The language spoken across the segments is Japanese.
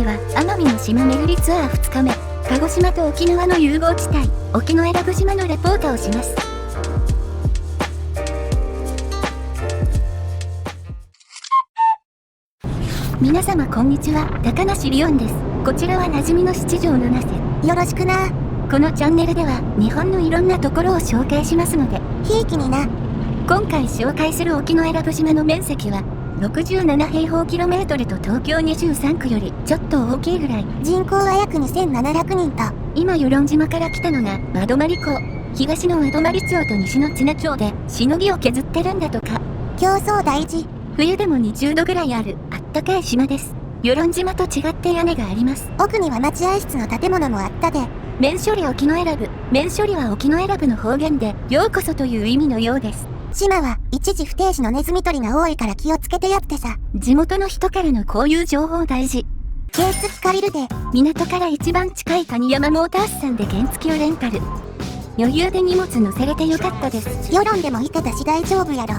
は奄美の島巡りツアー2日目、鹿児島と沖縄の融合地帯、沖永良部島のレポートをします。皆様こんにちは、高梨リオンです。こちらは馴染みの七条七瀬。よろしくな。このチャンネルでは日本のいろんなところを紹介しますので、ひいきにな。今回紹介する沖永良部島の面積は67平方キロメートルと東京23区よりちょっと大きいぐらい。人口は約2700人と、今与論島から来たのが和泊港。東の和泊町と西の津奈町でしのぎを削ってるんだとか。競争大事。冬でも20度ぐらいあるあったかい島です。与論島と違って屋根があります。奥には待合室の建物もあったで。免処理沖永良部。免処理は沖永良部の方言でようこそという意味のようです。島は一時不定時のネズミ捕りが多いから気をつけてやってさ。地元の人からのこういう情報大事。原付借りるで。港から一番近い谷山モータースさんで原付をレンタル。余裕で荷物乗せれてよかったです。世論でもいてたし大丈夫やろ。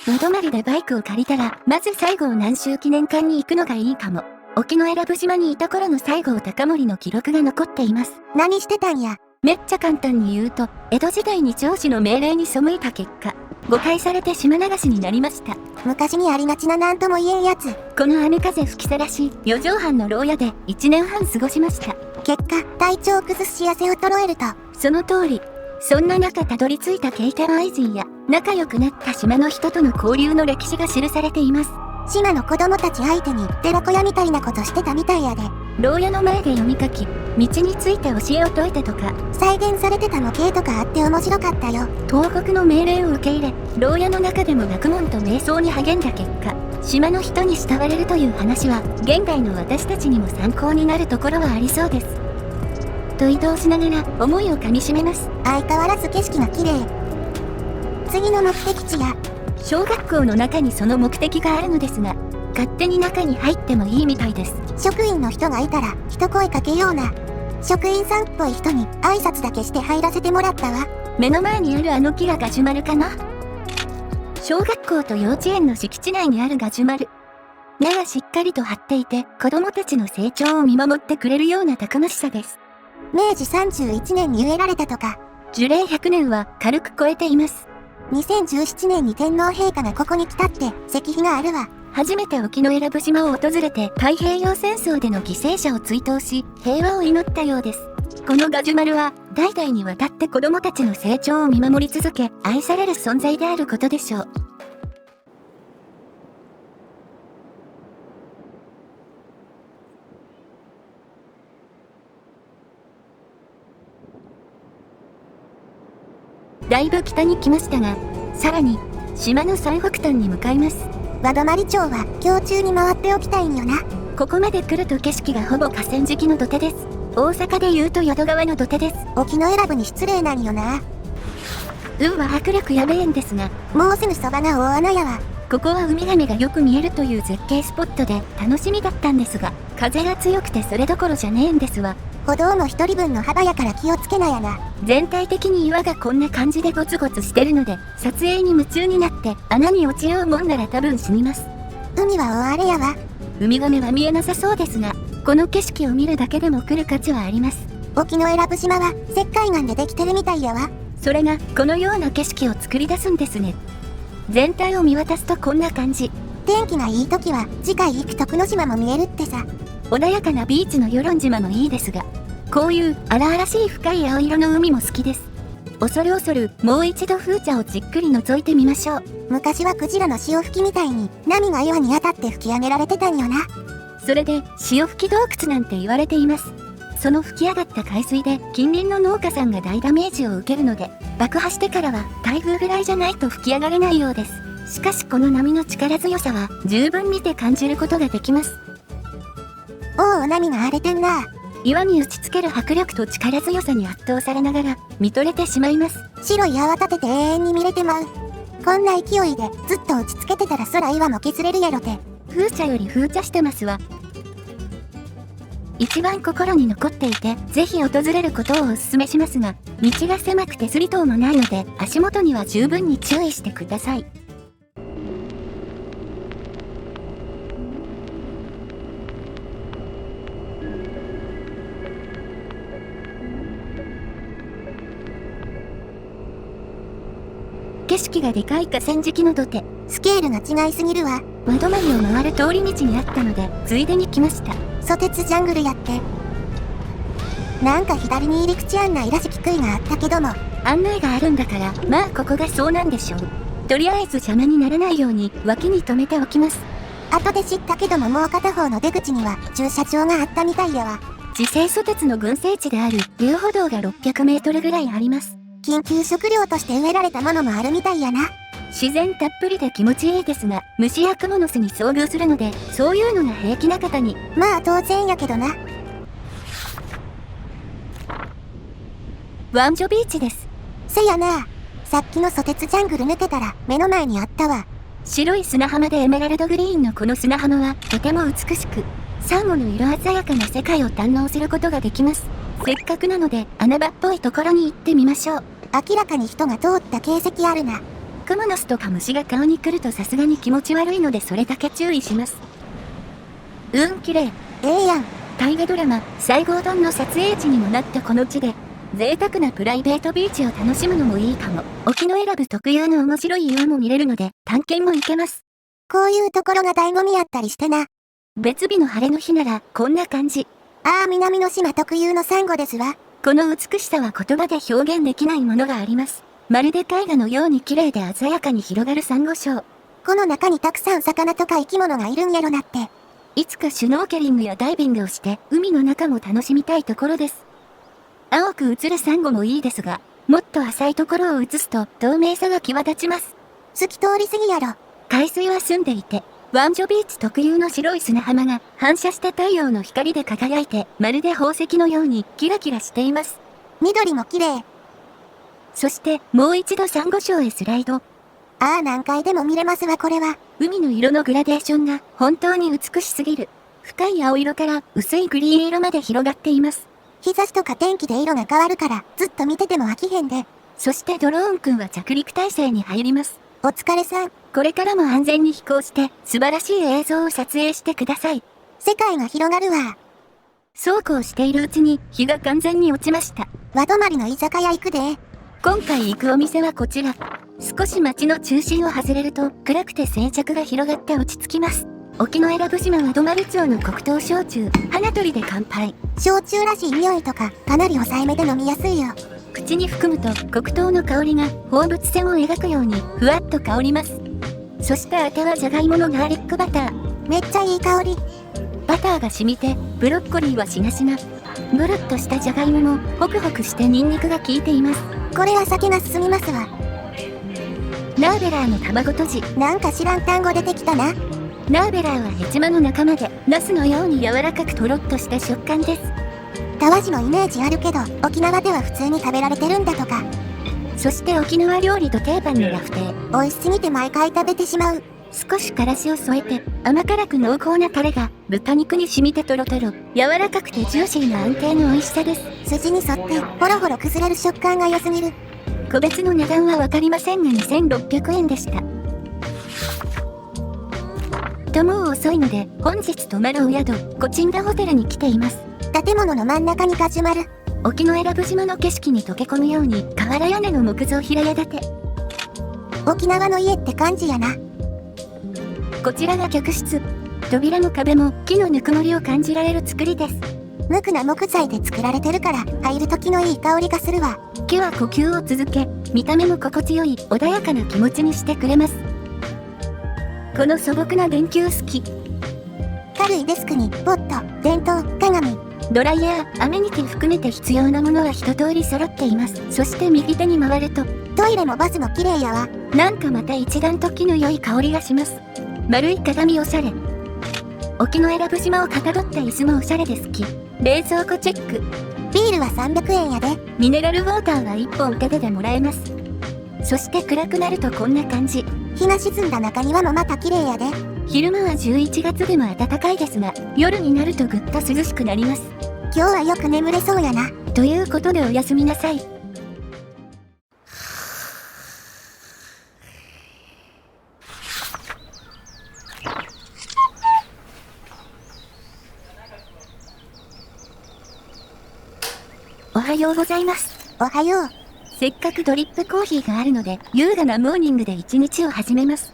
和泊でバイクを借りたら、まず西郷南州記念館に行くのがいいかも。沖永良部島にいた頃の西郷隆盛の記録が残っています。何してたんや。めっちゃ簡単に言うと、江戸時代に長子の命令に背いた結果、誤解されて島流しになりました。昔にありがちな何とも言えんやつ。この雨風吹きさらし、四畳半の牢屋で1年半過ごしました。結果、体調を崩し痩せ衰えると。その通り。そんな中たどり着いたケイタマイ人や、仲良くなった島の人との交流の歴史が記されています。島の子供たち相手に寺子屋みたいなことしてたみたいやで。牢屋の前で読み書き、道について教えを説いてとか、再現されてた模型とかあって面白かったよ。東国の命令を受け入れ、牢屋の中でも学問と瞑想に励んだ結果、島の人に慕われるという話は、現代の私たちにも参考になるところはありそうです。と移動しながら思いをかみしめます。相変わらず景色が綺麗。次の目的地や。小学校の中にその目的があるのですが、勝手に中に入ってもいいみたいです。職員の人がいたら一声かけような。職員さんっぽい人に挨拶だけして入らせてもらったわ。目の前にあるあの木がガジュマルかな。小学校と幼稚園の敷地内にあるガジュマル。根がしっかりと張っていて、子供たちの成長を見守ってくれるようなたくましさです。明治31年に植えられたとか。樹齢100年は軽く超えています。2017年に天皇陛下がここに来たって石碑があるわ。初めて沖永良部島を訪れて太平洋戦争での犠牲者を追悼し、平和を祈ったようです。このガジュマルは代々にわたって子供たちの成長を見守り続け、愛される存在であることでしょう。だいぶ北に来ましたが、さらに島の最北端に向かいます。和泊町は今日中に回っておきたいんよな。ここまで来ると景色がほぼ河川敷の土手です。大阪で言うと淀川の土手です。沖永良部に失礼なんよな。は迫力やべえんですが、もうすぐそばが大穴やわ。ここはウミガメがよく見えるという絶景スポットで楽しみだったんですが、風が強くてそれどころじゃねえんですわ。歩道も一人分の幅やから気をつけなやな。全体的に岩がこんな感じでゴツゴツしてるので、撮影に夢中になって穴に落ちようもんなら多分死にます。海は大荒れやわ。ウミガメは見えなさそうですが、この景色を見るだけでも来る価値はあります。沖永良部島は石灰岩でできてるみたいやわ。それがこのような景色を作り出すんですね。全体を見渡すとこんな感じ。天気がいい時は次回行く徳之島も見えるってさ。穏やかなビーチの与論島もいいですが、こういう荒々しい深い青色の海も好きです。恐る恐るもう一度風車をじっくり覗いてみましょう。昔はクジラの潮吹きみたいに波が岩に当たって吹き上げられてたんよな。それで潮吹き洞窟なんて言われています。その吹き上がった海水で近隣の農家さんが大ダメージを受けるので、爆破してからは台風ぐらいじゃないと吹き上がれないようです。しかしこの波の力強さは十分見て感じることができます。おお、波が荒れてんな。岩に打ちつける迫力と力強さに圧倒されながら見とれてしまいます。白い泡立てて永遠に見れてまう。こんな勢いでずっと打ちつけてたら空岩も削れるやろて。風車より風車してますわ。一番心に残っていて、ぜひ訪れることをお勧めしますが、道が狭くてすりとうもないので、足元には十分に注意してください。景色がでかい河川敷の土手。スケールが違いすぎるわ。輪泊まりを回る通り道にあったので、ついでに来ました。ソテツジャングルやって。なんか左に入り口案内らしき杭があったけども。案内があるんだから、まあここがそうなんでしょう。とりあえず邪魔にならないように脇に止めておきます。後で知ったけどももう片方の出口には駐車場があったみたいやわ。自生ソテツの群生地である遊歩道が600メートルぐらいあります。緊急食料として植えられたものもあるみたいやな。自然たっぷりで気持ちいいですが、虫やクモの巣に遭遇するので、そういうのが平気な方に。まあ当然やけどな。ワンジョビーチです。せやな。さっきのソテツジャングル抜けたら目の前にあったわ。白い砂浜でエメラルドグリーンのこの砂浜はとても美しく、サンゴの色鮮やかな世界を堪能することができます。せっかくなので穴場っぽいところに行ってみましょう。明らかに人が通った形跡あるな。クモの巣とか虫が顔に来るとさすがに気持ち悪いのでそれだけ注意します。綺麗。ええやん。大河ドラマ「西郷どん」の撮影地にもなったこの地で、贅沢なプライベートビーチを楽しむのもいいかも。沖永良部特有の面白い岩も見れるので探検も行けます。こういうところが醍醐味やったりしてな。別日の晴れの日ならこんな感じ。ああ、南の島特有のサンゴですわ。この美しさは言葉で表現できないものがあります。まるで絵画のように綺麗で鮮やかに広がるサンゴ礁。この中にたくさん魚とか生き物がいるんやろなって。いつかシュノーケリングやダイビングをして海の中も楽しみたいところです。青く映るサンゴもいいですが、もっと浅いところを映すと透明さが際立ちます。透き通りすぎやろ。海水は澄んでいて、ワンジョビーチ特有の白い砂浜が反射した太陽の光で輝いて、まるで宝石のようにキラキラしています。緑も綺麗。そしてもう一度サンゴ礁へスライド。ああ、何回でも見れますわこれは。海の色のグラデーションが本当に美しすぎる。深い青色から薄いグリーン色まで広がっています。日差しとか天気で色が変わるからずっと見てても飽きへんで。そしてドローンくんは着陸態勢に入ります。お疲れさん。これからも安全に飛行して素晴らしい映像を撮影してください。世界が広がるわ。そうこうしているうちに日が完全に落ちました。輪泊まりの居酒屋行くで。今回行くお店はこちら。少し街の中心を外れると暗くて静寂が広がって落ち着きます。沖永良部島和泊町の黒糖焼酎、花鳥で乾杯。焼酎らしい匂いとかかなり抑えめで飲みやすいよ。口に含むと黒糖の香りが放物線を描くようにふわっと香ります。そしてあてはじゃがいものガーリックバター。めっちゃいい香り。バターが染みてブロッコリーはしなしな。ブルッとしたじゃがいももホクホクしてニンニクが効いています。これは酒が進みますわ。ナーベラーの卵とじ。なんか知らん単語出てきたな。ナーベラーはヘチマの仲間で、ナスのように柔らかくとろっとした食感です。たわしのイメージあるけど、沖縄では普通に食べられてるんだとか。そして沖縄料理と定番のラフテー。美味しすぎて毎回食べてしまう。少しからしを添えて、甘辛く濃厚なタレが豚肉に染みてとろとろ、柔らかくてジューシーな安定の美味しさです。筋に沿ってホロホロ崩れる食感が良すぎる。個別の値段はわかりませんが2600円でした。ともう遅いので本日泊まるお宿、コチンダホテルに来ています。建物の真ん中にガジュマル。沖永良部島の景色に溶け込むように瓦屋根の木造平屋建て。沖縄の家って感じやな。こちらが客室。扉も壁も木のぬくもりを感じられる作りです。無垢な木材で作られてるから入る時のいい香りがするわ。木は呼吸を続け、見た目も心地よい穏やかな気持ちにしてくれます。この素朴な電球好き。軽いデスクにポット、電灯、鏡、ドライヤー、アメニティ含めて必要なものは一通り揃っています。そして右手に回るとトイレもバスも綺麗やわ。なんかまた一段と木の良い香りがします。丸い鏡おしゃれ。沖永良部島をかたどった椅子もおしゃれで好き。冷蔵庫チェック。ビールは300円やで。ミネラルウォーターは1本手でもらえます。そして暗くなるとこんな感じ。日が沈んだ中庭もまた綺麗やで。昼間は11月でも暖かいですが、夜になるとぐっと涼しくなります。今日はよく眠れそうやな。ということでおやすみなさい。おはようございます。おはよう。せっかくドリップコーヒーがあるので、優雅なモーニングで一日を始めます。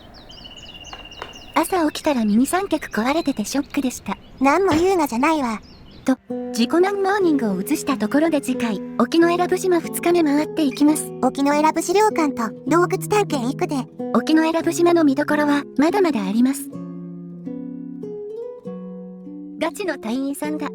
朝起きたらミニ三脚壊れててショックでした。なんも優雅じゃないわ。と、自己難モーニングを移したところで次回、沖永良部島2日目回っていきます。沖永良部資料館と洞窟探検行くで。沖永良部島の見どころはまだまだあります。ガチの隊員さんだ。